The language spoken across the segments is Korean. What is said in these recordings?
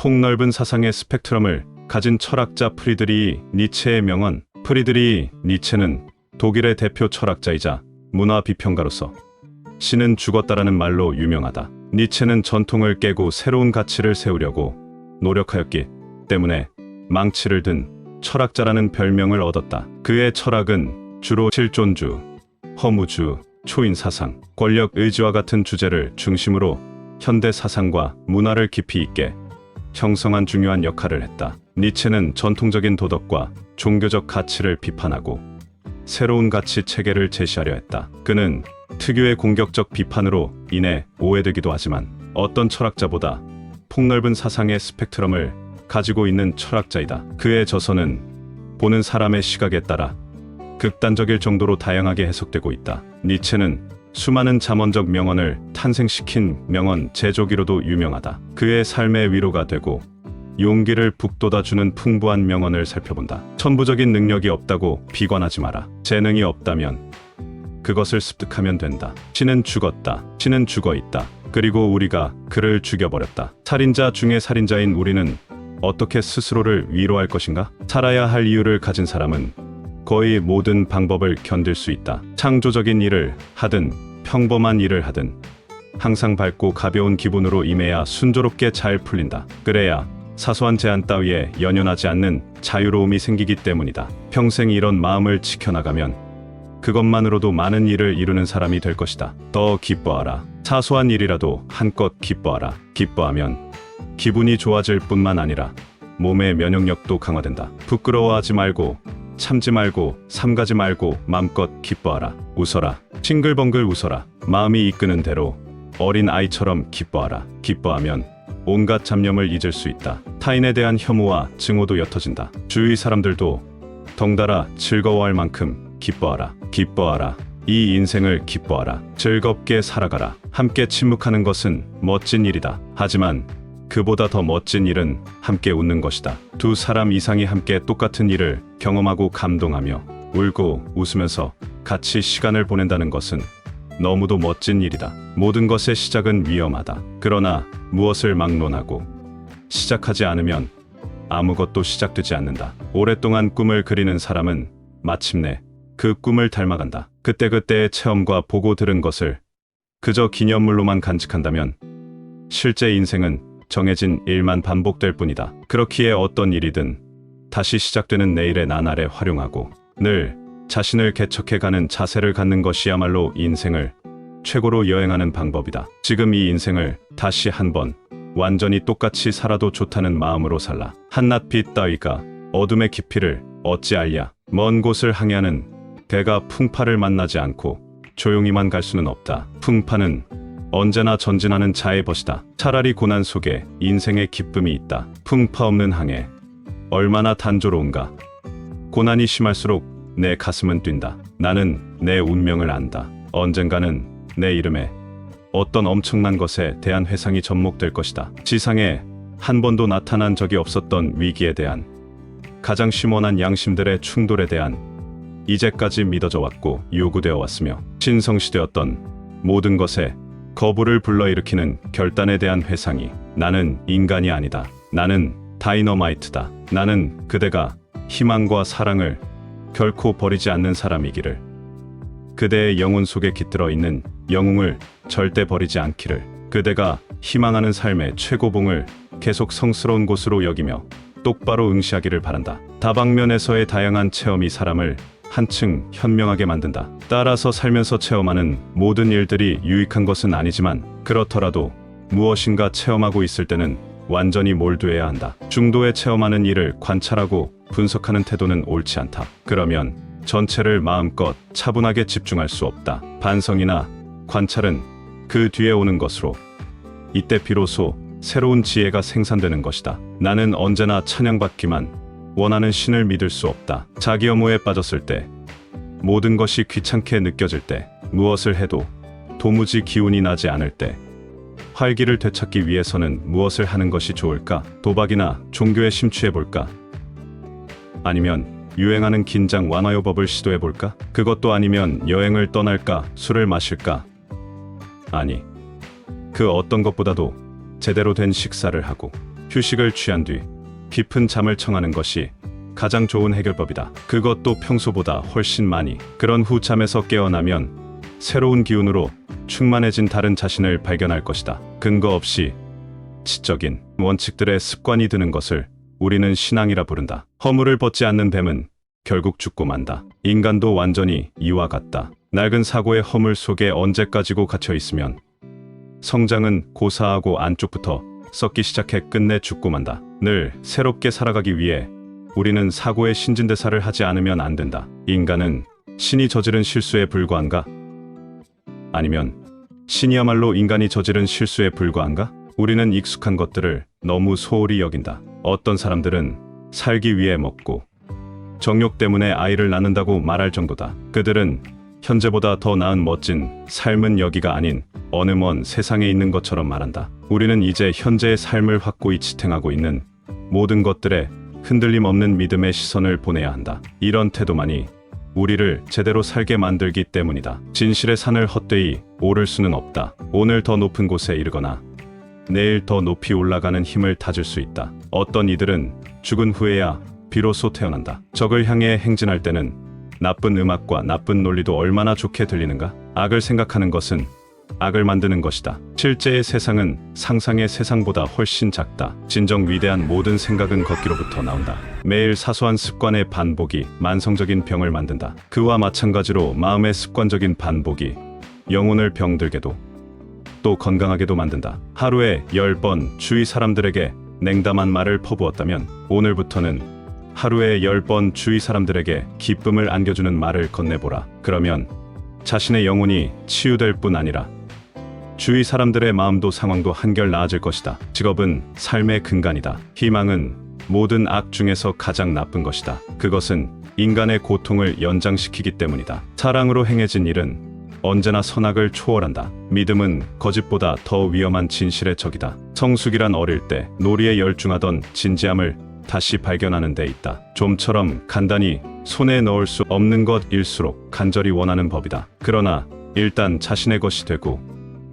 폭넓은 사상의 스펙트럼을 가진 철학자 프리드리히 니체의 명언. 프리드리히 니체는 독일의 대표 철학자이자 문화 비평가로서 신은 죽었다라는 말로 유명하다. 니체는 전통을 깨고 새로운 가치를 세우려고 노력하였기 때문에 망치를 든 철학자라는 별명을 얻었다. 그의 철학은 주로 실존주, 허무주, 초인사상, 권력 의지와 같은 주제를 중심으로 현대 사상과 문화를 깊이 있게 형성한 중요한 역할을 했다. 니체는 전통적인 도덕과 종교적 가치를 비판하고 새로운 가치 체계를 제시하려 했다. 그는 특유의 공격적 비판으로 인해 오해되기도 하지만 어떤 철학자보다 폭넓은 사상의 스펙트럼을 가지고 있는 철학자이다. 그의 저서는 보는 사람의 시각에 따라 극단적일 정도로 다양하게 해석되고 있다. 니체는 수많은 잠언적 명언을 탄생시킨 명언 제조기로도 유명하다. 그의 삶의 위로가 되고 용기를 북돋아주는 풍부한 명언을 살펴본다. 천부적인 능력이 없다고 비관하지 마라. 재능이 없다면 그것을 습득하면 된다. 신은 죽었다. 신은 죽어있다. 그리고 우리가 그를 죽여버렸다. 살인자 중에 살인자인 우리는 어떻게 스스로를 위로할 것인가? 살아야 할 이유를 가진 사람은 거의 모든 방법을 견딜 수 있다. 창조적인 일을 하든 평범한 일을 하든 항상 밝고 가벼운 기분으로 임해야 순조롭게 잘 풀린다. 그래야 사소한 제한 따위에 연연하지 않는 자유로움이 생기기 때문이다. 평생 이런 마음을 지켜나가면 그것만으로도 많은 일을 이루는 사람이 될 것이다. 더 기뻐하라. 사소한 일이라도 한껏 기뻐하라. 기뻐하면 기분이 좋아질 뿐만 아니라 몸의 면역력도 강화된다. 부끄러워하지 말고 참지 말고 삼가지 말고 맘껏 기뻐하라. 웃어라. 싱글벙글 웃어라. 마음이 이끄는 대로 어린 아이처럼 기뻐하라. 기뻐하면 온갖 잡념을 잊을 수 있다. 타인에 대한 혐오와 증오도 옅어진다. 주위 사람들도 덩달아 즐거워할 만큼 기뻐하라. 기뻐하라. 이 인생을 기뻐하라. 즐겁게 살아가라. 함께 침묵하는 것은 멋진 일이다. 하지만 그보다 더 멋진 일은 함께 웃는 것이다. 두 사람 이상이 함께 똑같은 일을 경험하고 감동하며 울고 웃으면서 같이 시간을 보낸다는 것은 너무도 멋진 일이다. 모든 것의 시작은 위험하다. 그러나 무엇을 막론하고 시작하지 않으면 아무것도 시작되지 않는다. 오랫동안 꿈을 그리는 사람은 마침내 그 꿈을 닮아간다. 그때그때의 체험과 보고 들은 것을 그저 기념물로만 간직한다면 실제 인생은 정해진 일만 반복될 뿐이다. 그렇기에 어떤 일이든 다시 시작되는 내일의 나날에 활용하고 늘 자신을 개척해가는 자세를 갖는 것이야말로 인생을 최고로 여행하는 방법이다. 지금 이 인생을 다시 한번 완전히 똑같이 살아도 좋다는 마음으로 살라. 한낮빛 따위가 어둠의 깊이를 어찌 알랴. 먼 곳을 항해하는 배가 풍파를 만나지 않고 조용히만 갈 수는 없다. 풍파는 언제나 전진하는 자의 벗이다. 차라리 고난 속에 인생의 기쁨이 있다. 풍파 없는 항해 얼마나 단조로운가. 고난이 심할수록 내 가슴은 뛴다. 나는 내 운명을 안다. 언젠가는 내 이름에 어떤 엄청난 것에 대한 회상이 접목될 것이다. 지상에 한 번도 나타난 적이 없었던 위기에 대한 가장 심원한 양심들의 충돌에 대한 이제까지 믿어져 왔고 요구되어 왔으며 신성시되었던 모든 것에 거부를 불러일으키는 결단에 대한 회상이 나는 인간이 아니다. 나는 다이너마이트다. 나는 그대가 희망과 사랑을 결코 버리지 않는 사람이기를. 그대의 영혼 속에 깃들어 있는 영웅을 절대 버리지 않기를. 그대가 희망하는 삶의 최고봉을 계속 성스러운 곳으로 여기며 똑바로 응시하기를 바란다. 다방면에서의 다양한 체험이 사람을 한층 현명하게 만든다. 따라서 살면서 체험하는 모든 일들이 유익한 것은 아니지만 그렇더라도 무엇인가 체험하고 있을 때는 완전히 몰두해야 한다. 중도에 체험하는 일을 관찰하고 분석하는 태도는 옳지 않다. 그러면 전체를 마음껏 차분하게 집중할 수 없다. 반성이나 관찰은 그 뒤에 오는 것으로 이때 비로소 새로운 지혜가 생산되는 것이다. 나는 언제나 찬양받기만 원하는 신을 믿을 수 없다. 자기 혐오에 빠졌을 때, 모든 것이 귀찮게 느껴질 때, 무엇을 해도 도무지 기운이 나지 않을 때, 활기를 되찾기 위해서는 무엇을 하는 것이 좋을까? 도박이나 종교에 심취해볼까? 아니면 유행하는 긴장 완화요법을 시도해볼까? 그것도 아니면 여행을 떠날까? 술을 마실까? 아니, 그 어떤 것보다도 제대로 된 식사를 하고 휴식을 취한 뒤 깊은 잠을 청하는 것이 가장 좋은 해결법이다. 그것도 평소보다 훨씬 많이. 그런 후 잠에서 깨어나면 새로운 기운으로 충만해진 다른 자신을 발견할 것이다. 근거 없이 지적인 원칙들의 습관이 드는 것을 우리는 신앙이라 부른다. 허물을 벗지 않는 뱀은 결국 죽고 만다. 인간도 완전히 이와 같다. 낡은 사고의 허물 속에 언제까지고 갇혀 있으면 성장은 고사하고 안쪽부터 썩기 시작해 끝내 죽고 만다. 늘 새롭게 살아가기 위해 우리는 사고의 신진대사를 하지 않으면 안 된다. 인간은 신이 저지른 실수에 불과한가? 아니면 신이야말로 인간이 저지른 실수에 불과한가? 우리는 익숙한 것들을 너무 소홀히 여긴다. 어떤 사람들은 살기 위해 먹고 정욕 때문에 아이를 낳는다고 말할 정도다. 그들은 현재보다 더 나은 멋진 삶은 여기가 아닌 어느 먼 세상에 있는 것처럼 말한다. 우리는 이제 현재의 삶을 확고히 지탱하고 있는 모든 것들에 흔들림 없는 믿음의 시선을 보내야 한다. 이런 태도만이 우리를 제대로 살게 만들기 때문이다. 진실의 산을 헛되이 오를 수는 없다. 오늘 더 높은 곳에 이르거나 내일 더 높이 올라가는 힘을 다질 수 있다. 어떤 이들은 죽은 후에야 비로소 태어난다. 적을 향해 행진할 때는 나쁜 음악과 나쁜 논리도 얼마나 좋게 들리는가? 악을 생각하는 것은 악을 만드는 것이다. 실제의 세상은 상상의 세상보다 훨씬 작다. 진정 위대한 모든 생각은 걷기로부터 나온다. 매일 사소한 습관의 반복이 만성적인 병을 만든다. 그와 마찬가지로 마음의 습관적인 반복이 영혼을 병들게도 또 건강하게도 만든다. 하루에 10번 주위 사람들에게 냉담한 말을 퍼부었다면 오늘부터는 하루에 10번 주위 사람들에게 기쁨을 안겨주는 말을 건네보라. 그러면 자신의 영혼이 치유될 뿐 아니라 주위 사람들의 마음도 상황도 한결 나아질 것이다. 직업은 삶의 근간이다. 희망은 모든 악 중에서 가장 나쁜 것이다. 그것은 인간의 고통을 연장시키기 때문이다. 사랑으로 행해진 일은 언제나 선악을 초월한다. 믿음은 거짓보다 더 위험한 진실의 적이다. 성숙이란 어릴 때 놀이에 열중하던 진지함을 다시 발견하는 데 있다. 좀처럼 간단히 손에 넣을 수 없는 것일수록 간절히 원하는 법이다. 그러나 일단 자신의 것이 되고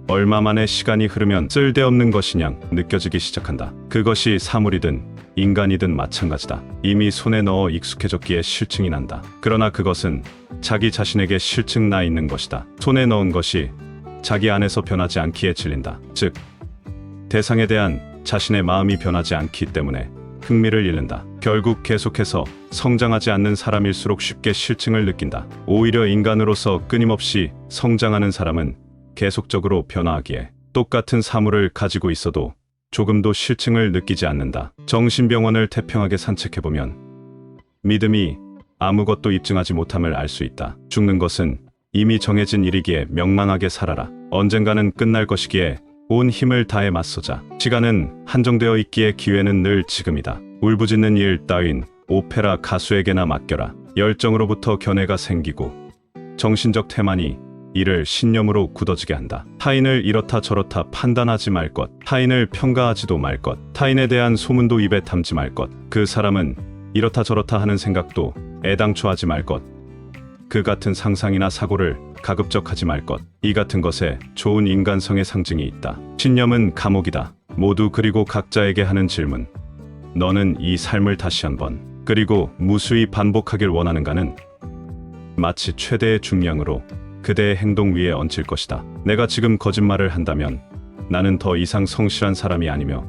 얼마 만에 시간이 흐르면 쓸데없는 것이냥 느껴지기 시작한다. 그것이 사물이든 인간이든 마찬가지다. 이미 손에 넣어 익숙해졌기에 실증이 난다. 그러나 그것은 자기 자신에게 실증 나 있는 것이다. 손에 넣은 것이 자기 안에서 변하지 않기에 질린다. 즉, 대상에 대한 자신의 마음이 변하지 않기 때문에 흥미를 잃는다. 결국 계속해서 성장하지 않는 사람일수록 쉽게 실증을 느낀다. 오히려 인간으로서 끊임없이 성장하는 사람은 계속적으로 변화하기에 똑같은 사물을 가지고 있어도 조금도 실증을 느끼지 않는다. 정신병원을 태평하게 산책해보면 믿음이 아무것도 입증하지 못함을 알 수 있다. 죽는 것은 이미 정해진 일이기에 명망하게 살아라. 언젠가는 끝날 것이기에 온 힘을 다해 맞서자. 시간은 한정되어 있기에 기회는 늘 지금이다. 울부짖는 일 따윈 오페라 가수에게나 맡겨라. 열정으로부터 견해가 생기고 정신적 태만이 이를 신념으로 굳어지게 한다. 타인을 이렇다 저렇다 판단하지 말 것, 타인을 평가하지도 말 것, 타인에 대한 소문도 입에 담지 말 것, 그 사람은 이렇다 저렇다 하는 생각도 애당초 하지 말 것, 그 같은 상상이나 사고를 가급적 하지 말 것. 이 같은 것에 좋은 인간성의 상징이 있다. 신념은 감옥이다. 모두 그리고 각자에게 하는 질문. 너는 이 삶을 다시 한번 그리고 무수히 반복하길 원하는가는 마치 최대의 중량으로 그대의 행동 위에 얹힐 것이다. 내가 지금 거짓말을 한다면 나는 더 이상 성실한 사람이 아니며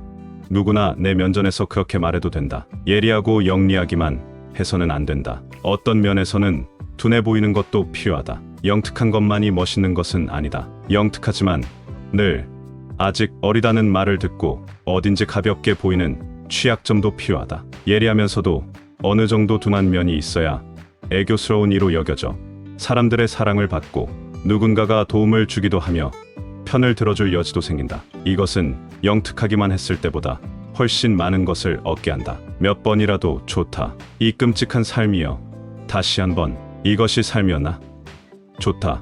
누구나 내 면전에서 그렇게 말해도 된다. 예리하고 영리하기만 해서는 안 된다. 어떤 면에서는 둔해 보이는 것도 필요하다. 영특한 것만이 멋있는 것은 아니다. 영특하지만 늘 아직 어리다는 말을 듣고 어딘지 가볍게 보이는 취약점도 필요하다. 예리하면서도 어느 정도 둔한 면이 있어야 애교스러운 이로 여겨져 사람들의 사랑을 받고 누군가가 도움을 주기도 하며 편을 들어줄 여지도 생긴다. 이것은 영특하기만 했을 때보다 훨씬 많은 것을 얻게 한다. 몇 번이라도 좋다. 이 끔찍한 삶이여. 다시 한번. 이것이 삶이었나? 좋다.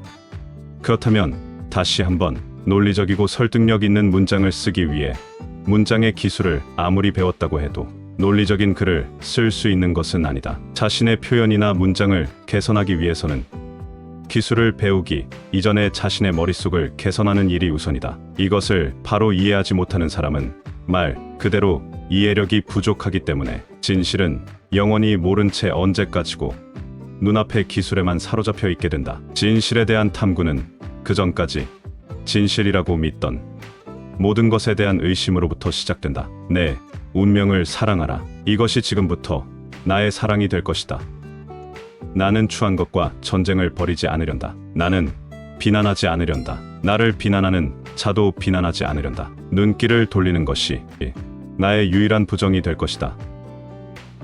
그렇다면 다시 한번. 논리적이고 설득력 있는 문장을 쓰기 위해 문장의 기술을 아무리 배웠다고 해도 논리적인 글을 쓸 수 있는 것은 아니다. 자신의 표현이나 문장을 개선하기 위해서는 기술을 배우기 이전에 자신의 머릿속을 개선하는 일이 우선이다. 이것을 바로 이해하지 못하는 사람은 말 그대로 이해력이 부족하기 때문에 진실은 영원히 모른 채 언제까지고 눈앞의 기술에만 사로잡혀 있게 된다. 진실에 대한 탐구는 그전까지 진실이라고 믿던 모든 것에 대한 의심으로부터 시작된다. 내 운명을 사랑하라. 이것이 지금부터 나의 사랑이 될 것이다. 나는 추한 것과 전쟁을 벌이지 않으련다. 나는 비난하지 않으련다. 나를 비난하는 자도 비난하지 않으련다. 눈길을 돌리는 것이 나의 유일한 부정이 될 것이다.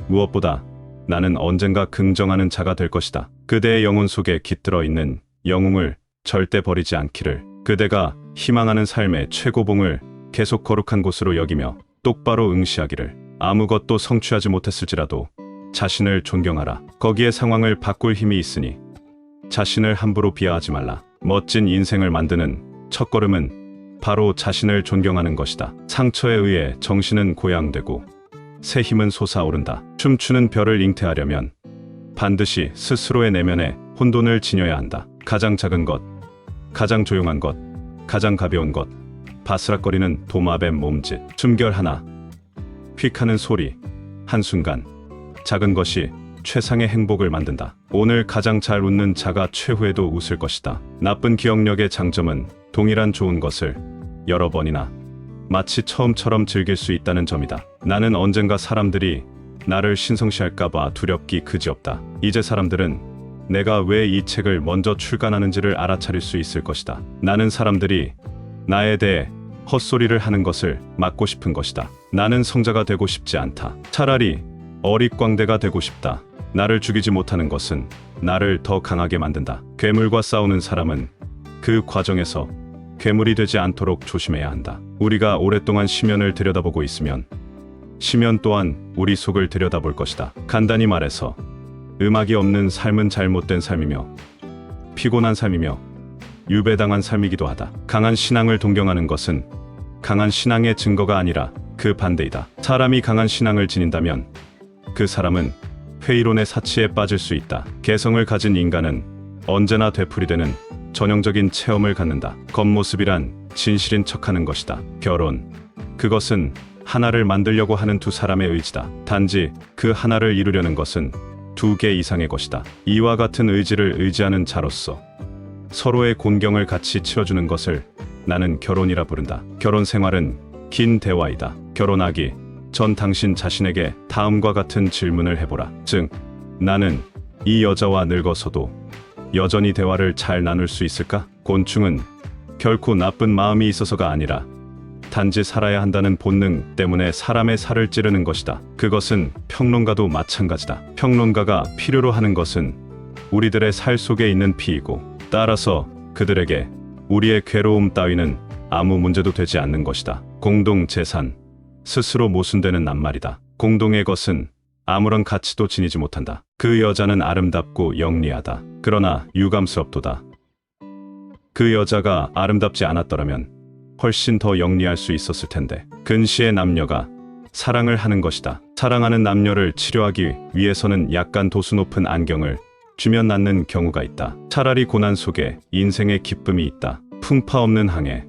무엇보다 나는 언젠가 긍정하는 자가 될 것이다. 그대의 영혼 속에 깃들어 있는 영웅을 절대 버리지 않기를. 그대가 희망하는 삶의 최고봉을 계속 거룩한 곳으로 여기며 똑바로 응시하기를. 아무것도 성취하지 못했을지라도 자신을 존경하라. 거기에 상황을 바꿀 힘이 있으니 자신을 함부로 비하하지 말라. 멋진 인생을 만드는 첫걸음은 바로 자신을 존경하는 것이다. 상처에 의해 정신은 고양되고 새 힘은 솟아오른다. 춤추는 별을 잉태하려면 반드시 스스로의 내면에 혼돈을 지녀야 한다. 가장 작은 것, 가장 조용한 것, 가장 가벼운 것, 바스락거리는 도마뱀 몸짓, 숨결 하나, 휙하는 소리, 한순간, 작은 것이 최상의 행복을 만든다. 오늘 가장 잘 웃는 자가 최후에도 웃을 것이다. 나쁜 기억력의 장점은 동일한 좋은 것을 여러 번이나 마치 처음처럼 즐길 수 있다는 점이다. 나는 언젠가 사람들이 나를 신성시할까봐 두렵기 그지없다. 이제 사람들은 내가 왜 이 책을 먼저 출간하는지를 알아차릴 수 있을 것이다. 나는 사람들이 나에 대해 헛소리를 하는 것을 막고 싶은 것이다. 나는 성자가 되고 싶지 않다. 차라리 어릿광대가 되고 싶다. 나를 죽이지 못하는 것은 나를 더 강하게 만든다. 괴물과 싸우는 사람은 그 과정에서 괴물이 되지 않도록 조심해야 한다. 우리가 오랫동안 심연을 들여다보고 있으면 심연 또한 우리 속을 들여다볼 것이다. 간단히 말해서 음악이 없는 삶은 잘못된 삶이며 피곤한 삶이며 유배당한 삶이기도 하다. 강한 신앙을 동경하는 것은 강한 신앙의 증거가 아니라 그 반대이다. 사람이 강한 신앙을 지닌다면 그 사람은 회의론의 사치에 빠질 수 있다. 개성을 가진 인간은 언제나 되풀이되는 전형적인 체험을 갖는다. 겉모습이란 진실인 척하는 것이다. 결혼, 그것은 하나를 만들려고 하는 두 사람의 의지다. 단지 그 하나를 이루려는 것은 두 개 이상의 것이다. 이와 같은 의지를 의지하는 자로서 서로의 곤경을 같이 치러주는 것을 나는 결혼이라 부른다. 결혼 생활은 긴 대화이다. 결혼하기 전 당신 자신에게 다음과 같은 질문을 해보라. 즉, 나는 이 여자와 늙어서도 여전히 대화를 잘 나눌 수 있을까? 곤충은 결코 나쁜 마음이 있어서가 아니라 단지 살아야 한다는 본능 때문에 사람의 살을 찌르는 것이다. 그것은 평론가도 마찬가지다. 평론가가 필요로 하는 것은 우리들의 살 속에 있는 피이고, 따라서 그들에게 우리의 괴로움 따위는 아무 문제도 되지 않는 것이다. 공동 재산, 스스로 모순되는 낱말이다. 공동의 것은 아무런 가치도 지니지 못한다. 그 여자는 아름답고 영리하다. 그러나 유감스럽도다. 그 여자가 아름답지 않았더라면 훨씬 더 영리할 수 있었을 텐데. 근시의 남녀가 사랑을 하는 것이다. 사랑하는 남녀를 치료하기 위해서는 약간 도수 높은 안경을 주면 낫는 경우가 있다. 차라리 고난 속에 인생의 기쁨이 있다. 풍파 없는 항해,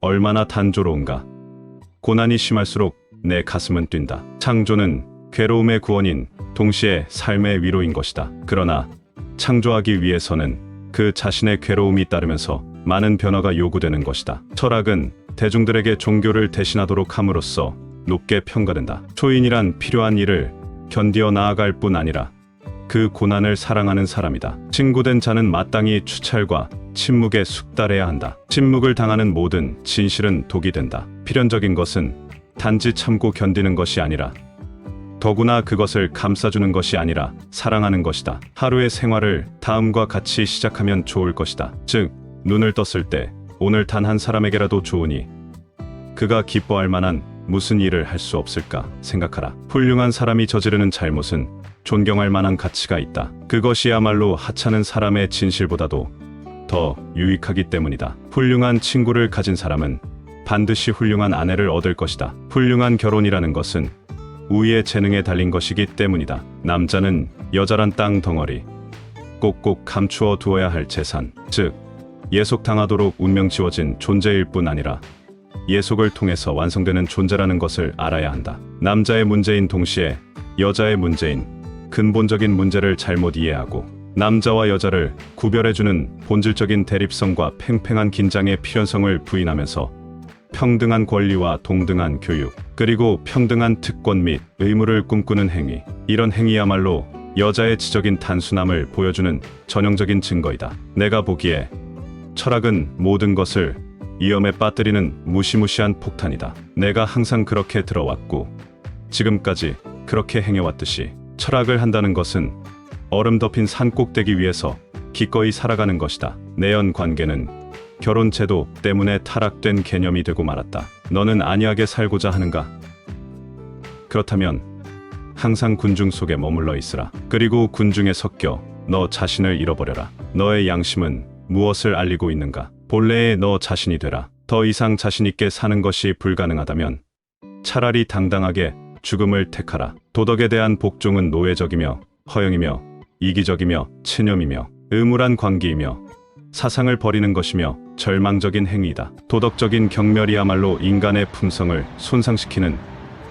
얼마나 단조로운가. 고난이 심할수록 내 가슴은 뛴다. 창조는 괴로움의 구원인 동시에 삶의 위로인 것이다. 그러나 창조하기 위해서는 그 자신의 괴로움이 따르면서 많은 변화가 요구되는 것이다. 철학은 대중들에게 종교를 대신하도록 함으로써 높게 평가된다. 초인이란 필요한 일을 견디어 나아갈 뿐 아니라 그 고난을 사랑하는 사람이다. 친구된 자는 마땅히 추찰과 침묵에 숙달해야 한다. 침묵을 당하는 모든 진실은 독이 된다. 필연적인 것은 단지 참고 견디는 것이 아니라 더구나 그것을 감싸주는 것이 아니라 사랑하는 것이다. 하루의 생활을 다음과 같이 시작하면 좋을 것이다. 즉, 눈을 떴을 때 오늘 단 한 사람에게라도 좋으니 그가 기뻐할 만한 무슨 일을 할 수 없을까 생각하라. 훌륭한 사람이 저지르는 잘못은 존경할 만한 가치가 있다. 그것이야말로 하찮은 사람의 진실보다도 더 유익하기 때문이다. 훌륭한 친구를 가진 사람은 반드시 훌륭한 아내를 얻을 것이다. 훌륭한 결혼이라는 것은 우위의 재능에 달린 것이기 때문이다. 남자는 여자란 땅 덩어리, 꼭꼭 감추어 두어야 할 재산, 즉 예속당하도록 운명 지워진 존재일 뿐 아니라 예속을 통해서 완성되는 존재라는 것을 알아야 한다. 남자의 문제인 동시에 여자의 문제인 근본적인 문제를 잘못 이해하고 남자와 여자를 구별해주는 본질적인 대립성과 팽팽한 긴장의 필연성을 부인하면서 평등한 권리와 동등한 교육, 그리고 평등한 특권 및 의무를 꿈꾸는 행위, 이런 행위야말로 여자의 지적인 단순함을 보여주는 전형적인 증거이다. 내가 보기에 철학은 모든 것을 위험에 빠뜨리는 무시무시한 폭탄이다. 내가 항상 그렇게 들어왔고 지금까지 그렇게 행해왔듯이 철학을 한다는 것은 얼음 덮인 산 꼭대기 위에서 기꺼이 살아가는 것이다. 내연 관계는 결혼 제도 때문에 타락된 개념이 되고 말았다. 너는 안이하게 살고자 하는가? 그렇다면 항상 군중 속에 머물러 있으라. 그리고 군중에 섞여 너 자신을 잃어버려라. 너의 양심은 무엇을 알리고 있는가? 본래의 너 자신이 되라. 더 이상 자신 있게 사는 것이 불가능하다면 차라리 당당하게 죽음을 택하라. 도덕에 대한 복종은 노예적이며 허영이며 이기적이며 체념이며 의무란 관계이며 사상을 버리는 것이며 절망적인 행위이다. 도덕적인 경멸이야말로 인간의 품성을 손상시키는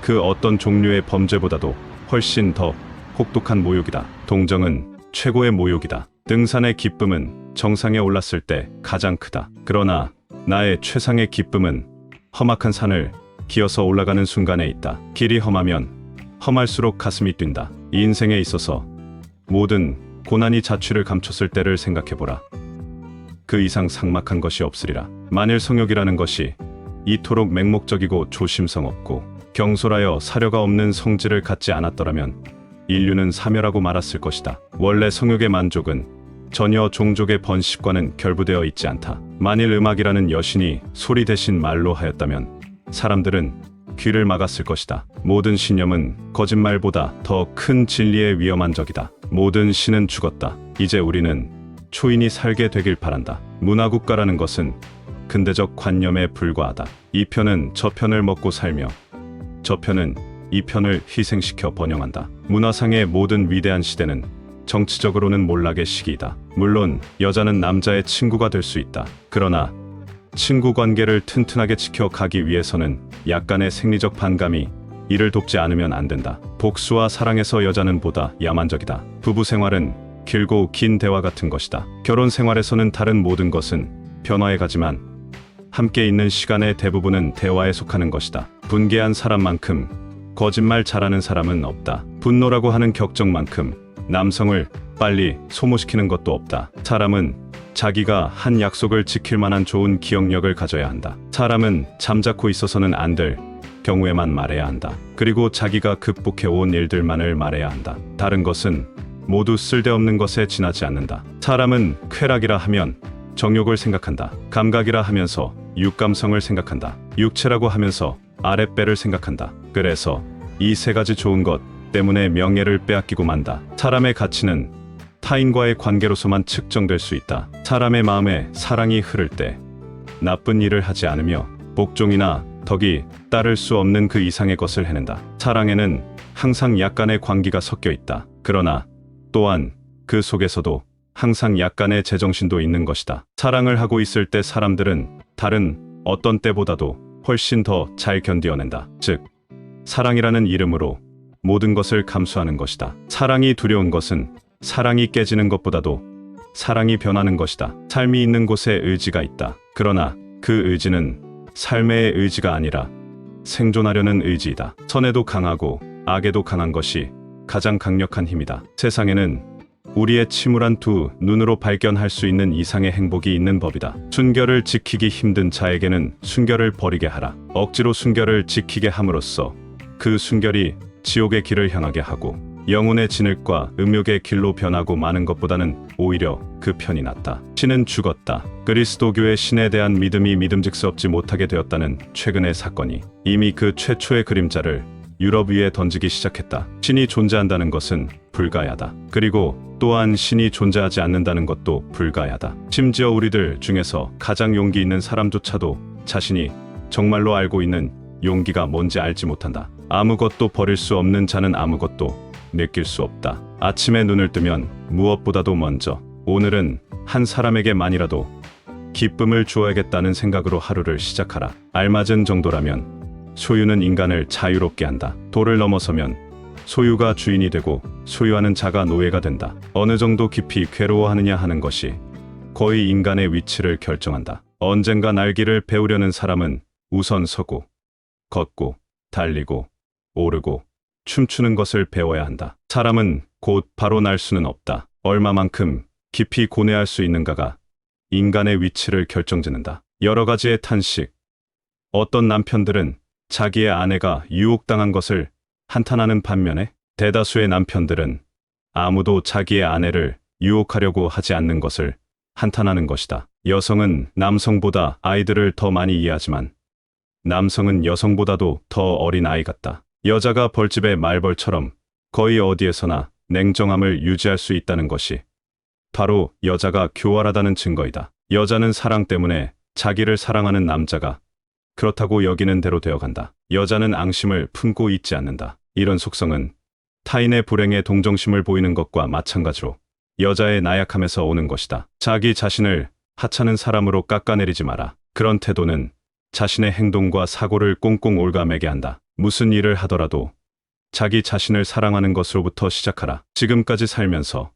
그 어떤 종류의 범죄보다도 훨씬 더 혹독한 모욕이다. 동정은 최고의 모욕이다. 등산의 기쁨은 정상에 올랐을 때 가장 크다. 그러나 나의 최상의 기쁨은 험악한 산을 기어서 올라가는 순간에 있다. 길이 험하면 험할수록 가슴이 뛴다. 이 인생에 있어서 모든 고난이 자취를 감췄을 때를 생각해보라. 그 이상 삭막한 것이 없으리라. 만일 성욕이라는 것이 이토록 맹목적이고 조심성 없고 경솔하여 사려가 없는 성질을 갖지 않았더라면 인류는 사멸하고 말았을 것이다. 원래 성욕의 만족은 전혀 종족의 번식과는 결부되어 있지 않다. 만일 음악이라는 여신이 소리 대신 말로 하였다면 사람들은 귀를 막았을 것이다. 모든 신념은 거짓말보다 더 큰 진리의 위험한 적이다. 모든 신은 죽었다. 이제 우리는 초인이 살게 되길 바란다. 문화국가라는 것은 근대적 관념에 불과하다. 이 편은 저 편을 먹고 살며 저 편은 이 편을 희생시켜 번영한다. 문화상의 모든 위대한 시대는 정치적으로는 몰락의 시기이다. 물론 여자는 남자의 친구가 될 수 있다. 그러나 친구 관계를 튼튼하게 지켜가기 위해서는 약간의 생리적 반감이 이를 돕지 않으면 안 된다. 복수와 사랑에서 여자는 보다 야만적이다. 부부 생활은 길고 긴 대화 같은 것이다. 결혼 생활에서는 다른 모든 것은 변화해 가지만 함께 있는 시간의 대부분은 대화에 속하는 것이다. 분개한 사람만큼 거짓말 잘하는 사람은 없다. 분노라고 하는 격정만큼 남성을 빨리 소모시키는 것도 없다. 사람은 자기가 한 약속을 지킬 만한 좋은 기억력을 가져야 한다. 사람은 잠자코 있어서는 안 될 경우에만 말해야 한다. 그리고 자기가 극복해 온 일들만을 말해야 한다. 다른 것은 모두 쓸데없는 것에 지나지 않는다. 사람은 쾌락이라 하면 정욕을 생각한다. 감각이라 하면서 육감성을 생각한다. 육체라고 하면서 아랫배를 생각한다. 그래서 이 세 가지 좋은 것 때문에 명예를 빼앗기고 만다. 사람의 가치는 타인과의 관계로서만 측정될 수 있다. 사람의 마음에 사랑이 흐를 때 나쁜 일을 하지 않으며 복종이나 덕이 따를 수 없는 그 이상의 것을 해낸다. 사랑에는 항상 약간의 광기가 섞여 있다. 그러나 또한 그 속에서도 항상 약간의 제정신도 있는 것이다. 사랑을 하고 있을 때 사람들은 다른 어떤 때보다도 훨씬 더 잘 견디어낸다. 즉, 사랑이라는 이름으로 모든 것을 감수하는 것이다. 사랑이 두려운 것은 사랑이 깨지는 것보다도 사랑이 변하는 것이다. 삶이 있는 곳에 의지가 있다. 그러나 그 의지는 삶의 의지가 아니라 생존하려는 의지이다. 선에도 강하고 악에도 강한 것이 가장 강력한 힘이다. 세상에는 우리의 침울한 두 눈으로 발견할 수 있는 이상의 행복이 있는 법이다. 순결을 지키기 힘든 자에게는 순결을 버리게 하라. 억지로 순결을 지키게 함으로써 그 순결이 지옥의 길을 향하게 하고 영혼의 진흙과 음욕의 길로 변하고 마는 것보다는 오히려 그 편이 낫다. 신은 죽었다. 그리스도교의 신에 대한 믿음이 믿음직스럽지 못하게 되었다는 최근의 사건이 이미 그 최초의 그림자를 유럽 위에 던지기 시작했다. 신이 존재한다는 것은 불가야하다. 그리고 또한 신이 존재하지 않는다는 것도 불가야하다. 심지어 우리들 중에서 가장 용기 있는 사람조차도 자신이 정말로 알고 있는 용기가 뭔지 알지 못한다. 아무것도 버릴 수 없는 자는 아무것도 느낄 수 없다. 아침에 눈을 뜨면 무엇보다도 먼저 오늘은 한 사람에게만이라도 기쁨을 주어야겠다는 생각으로 하루를 시작하라. 알맞은 정도라면 소유는 인간을 자유롭게 한다. 도를 넘어서면 소유가 주인이 되고 소유하는 자가 노예가 된다. 어느 정도 깊이 괴로워하느냐 하는 것이 거의 인간의 위치를 결정한다. 언젠가 날기를 배우려는 사람은 우선 서고 걷고 달리고 오르고 춤추는 것을 배워야 한다. 사람은 곧 바로 날 수는 없다. 얼마만큼 깊이 고뇌할 수 있는가가 인간의 위치를 결정짓는다. 여러 가지의 탄식. 어떤 남편들은 자기의 아내가 유혹당한 것을 한탄하는 반면에 대다수의 남편들은 아무도 자기의 아내를 유혹하려고 하지 않는 것을 한탄하는 것이다. 여성은 남성보다 아이들을 더 많이 이해하지만 남성은 여성보다도 더 어린 아이 같다. 여자가 벌집의 말벌처럼 거의 어디에서나 냉정함을 유지할 수 있다는 것이 바로 여자가 교활하다는 증거이다. 여자는 사랑 때문에 자기를 사랑하는 남자가 그렇다고 여기는 대로 되어간다. 여자는 앙심을 품고 있지 않는다. 이런 속성은 타인의 불행에 동정심을 보이는 것과 마찬가지로 여자의 나약함에서 오는 것이다. 자기 자신을 하찮은 사람으로 깎아내리지 마라. 그런 태도는 자신의 행동과 사고를 꽁꽁 올가매게 한다. 무슨 일을 하더라도 자기 자신을 사랑하는 것으로부터 시작하라. 지금까지 살면서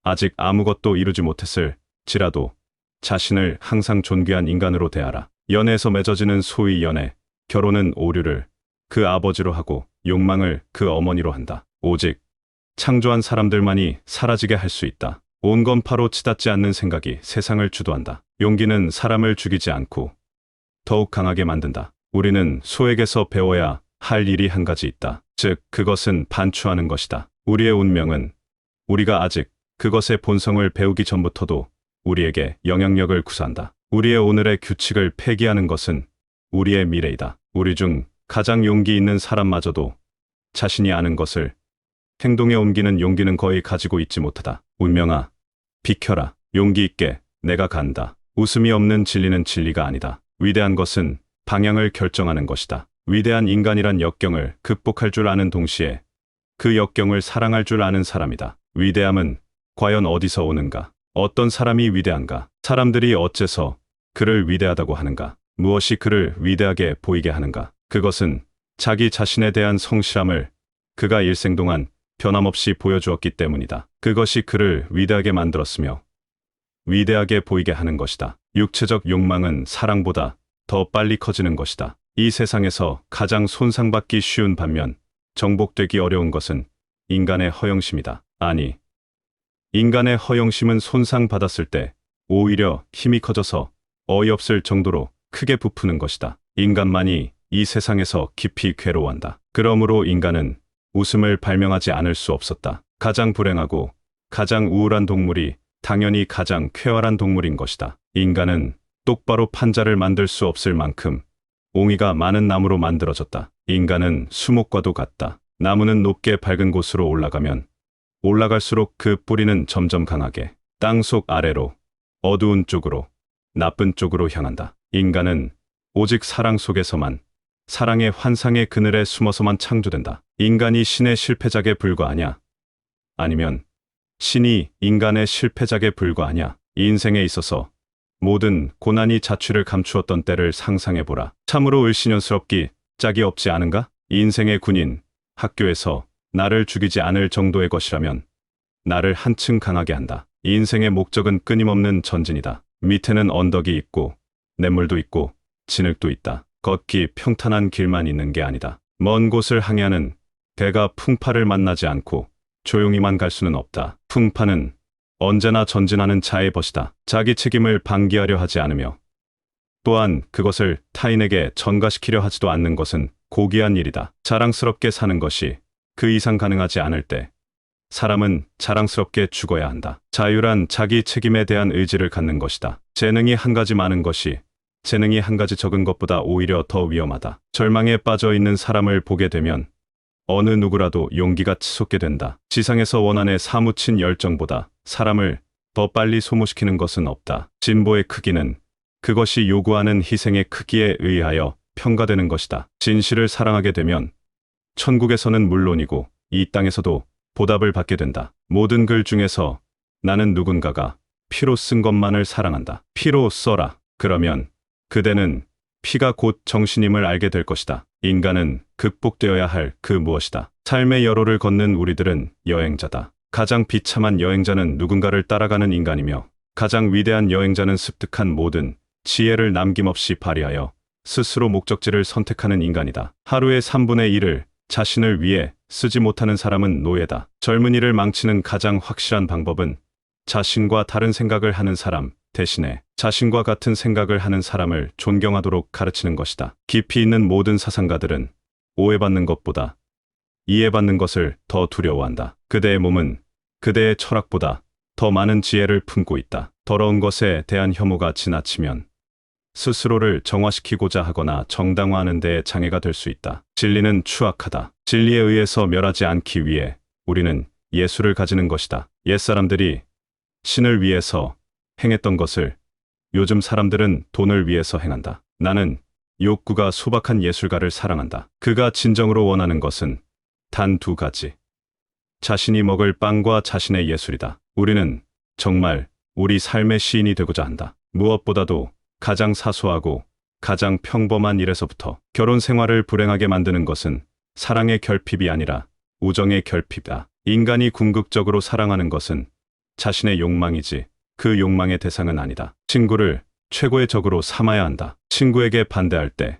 아직 아무것도 이루지 못했을지라도 자신을 항상 존귀한 인간으로 대하라. 연애에서 맺어지는 소위 연애, 결혼은 오류를 그 아버지로 하고 욕망을 그 어머니로 한다. 오직 창조한 사람들만이 사라지게 할 수 있다. 온 건파로 치닫지 않는 생각이 세상을 주도한다. 용기는 사람을 죽이지 않고 더욱 강하게 만든다. 우리는 소에게서 배워야 할 일이 한 가지 있다. 즉, 그것은 반추하는 것이다. 우리의 운명은 우리가 아직 그것의 본성을 배우기 전부터도 우리에게 영향력을 구사한다. 우리의 오늘의 규칙을 폐기하는 것은 우리의 미래이다. 우리 중 가장 용기 있는 사람마저도 자신이 아는 것을 행동에 옮기는 용기는 거의 가지고 있지 못하다. 운명아, 비켜라. 용기 있게 내가 간다. 웃음이 없는 진리는 진리가 아니다. 위대한 것은 방향을 결정하는 것이다. 위대한 인간이란 역경을 극복할 줄 아는 동시에 그 역경을 사랑할 줄 아는 사람이다. 위대함은 과연 어디서 오는가? 어떤 사람이 위대한가? 사람들이 어째서 그를 위대하다고 하는가? 무엇이 그를 위대하게 보이게 하는가? 그것은 자기 자신에 대한 성실함을 그가 일생 동안 변함없이 보여주었기 때문이다. 그것이 그를 위대하게 만들었으며 위대하게 보이게 하는 것이다. 육체적 욕망은 사랑보다 더 빨리 커지는 것이다. 이 세상에서 가장 손상받기 쉬운 반면 정복되기 어려운 것은 인간의 허영심이다. 아니, 인간의 허영심은 손상받았을 때 오히려 힘이 커져서 어이없을 정도로 크게 부푸는 것이다. 인간만이 이 세상에서 깊이 괴로워한다. 그러므로 인간은 웃음을 발명하지 않을 수 없었다. 가장 불행하고 가장 우울한 동물이 당연히 가장 쾌활한 동물인 것이다. 인간은 똑바로 판자를 만들 수 없을 만큼 옹이가 많은 나무로 만들어졌다. 인간은 수목과도 같다. 나무는 높게 밝은 곳으로 올라가면 올라갈수록 그 뿌리는 점점 강하게 땅속 아래로 어두운 쪽으로 나쁜 쪽으로 향한다. 인간은 오직 사랑 속에서만 사랑의 환상의 그늘에 숨어서만 창조된다. 인간이 신의 실패작에 불과하냐? 아니면 신이 인간의 실패작에 불과하냐? 이 인생에 있어서 모든 고난이 자취를 감추었던 때를 상상해보라. 참으로 을씨년스럽기 짝이 없지 않은가? 이 인생의 군인, 학교에서 나를 죽이지 않을 정도의 것이라면 나를 한층 강하게 한다. 이 인생의 목적은 끊임없는 전진이다. 밑에는 언덕이 있고 냇물도 있고 진흙도 있다. 걷기 평탄한 길만 있는 게 아니다. 먼 곳을 항해하는 배가 풍파를 만나지 않고 조용히만 갈 수는 없다. 풍파는 언제나 전진하는 자의 벗이다. 자기 책임을 방기하려 하지 않으며 또한 그것을 타인에게 전가시키려 하지도 않는 것은 고귀한 일이다. 자랑스럽게 사는 것이 그 이상 가능하지 않을 때 사람은 자랑스럽게 죽어야 한다. 자유란 자기 책임에 대한 의지를 갖는 것이다. 재능이 한 가지 많은 것이 재능이 한 가지 적은 것보다 오히려 더 위험하다. 절망에 빠져 있는 사람을 보게 되면 어느 누구라도 용기가 치솟게 된다. 지상에서 원한에 사무친 열정보다 사람을 더 빨리 소모시키는 것은 없다. 진보의 크기는 그것이 요구하는 희생의 크기에 의하여 평가되는 것이다. 진실을 사랑하게 되면 천국에서는 물론이고 이 땅에서도 보답을 받게 된다. 모든 글 중에서 나는 누군가가 피로 쓴 것만을 사랑한다. 피로 써라. 그러면 그대는 피가 곧 정신임을 알게 될 것이다. 인간은 극복되어야 할 그 무엇이다. 삶의 여로를 걷는 우리들은 여행자다. 가장 비참한 여행자는 누군가를 따라가는 인간이며 가장 위대한 여행자는 습득한 모든 지혜를 남김없이 발휘하여 스스로 목적지를 선택하는 인간이다. 하루의 3분의 1을 자신을 위해 쓰지 못하는 사람은 노예다. 젊은이를 망치는 가장 확실한 방법은 자신과 다른 생각을 하는 사람 대신에 자신과 같은 생각을 하는 사람을 존경하도록 가르치는 것이다. 깊이 있는 모든 사상가들은 오해받는 것보다 이해받는 것을 더 두려워한다. 그대의 몸은 그대의 철학보다 더 많은 지혜를 품고 있다. 더러운 것에 대한 혐오가 지나치면 스스로를 정화시키고자 하거나 정당화하는 데에 장애가 될 수 있다. 진리는 추악하다. 진리에 의해서 멸하지 않기 위해 우리는 예술을 가지는 것이다. 옛사람들이 신을 위해서 행했던 것을 요즘 사람들은 돈을 위해서 행한다. 나는 욕구가 소박한 예술가를 사랑한다. 그가 진정으로 원하는 것은 단 2가지. 자신이 먹을 빵과 자신의 예술이다. 우리는 정말 우리 삶의 시인이 되고자 한다. 무엇보다도 가장 사소하고 가장 평범한 일에서부터 결혼 생활을 불행하게 만드는 것은 사랑의 결핍이 아니라 우정의 결핍이다. 인간이 궁극적으로 사랑하는 것은 자신의 욕망이지 그 욕망의 대상은 아니다. 친구를 최고의 적으로 삼아야 한다. 친구에게 반대할 때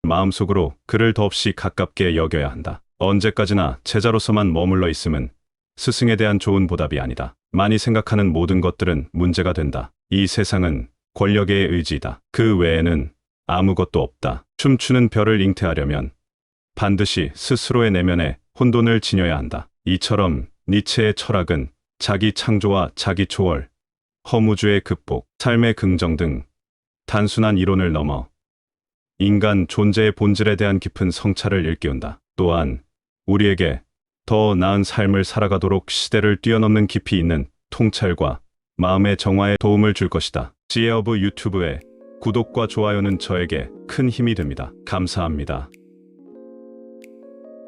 마음속으로 그를 더없이 가깝게 여겨야 한다. 언제까지나 제자로서만 머물러 있음은 스승에 대한 좋은 보답이 아니다. 많이 생각하는 모든 것들은 문제가 된다. 이 세상은 권력의 의지이다. 그 외에는 아무것도 없다. 춤추는 별을 잉태하려면 반드시 스스로의 내면에 혼돈을 지녀야 한다. 이처럼 니체의 철학은 자기 창조와 자기 초월, 허무주의 극복, 삶의 긍정 등 단순한 이론을 넘어 인간 존재의 본질에 대한 깊은 성찰을 일깨운다. 또한 우리에게 더 나은 삶을 살아가도록 시대를 뛰어넘는 깊이 있는 통찰과 마음의 정화에 도움을 줄 것이다. 지혜어브 유튜브의 구독과 좋아요는 저에게 큰 힘이 됩니다. 감사합니다.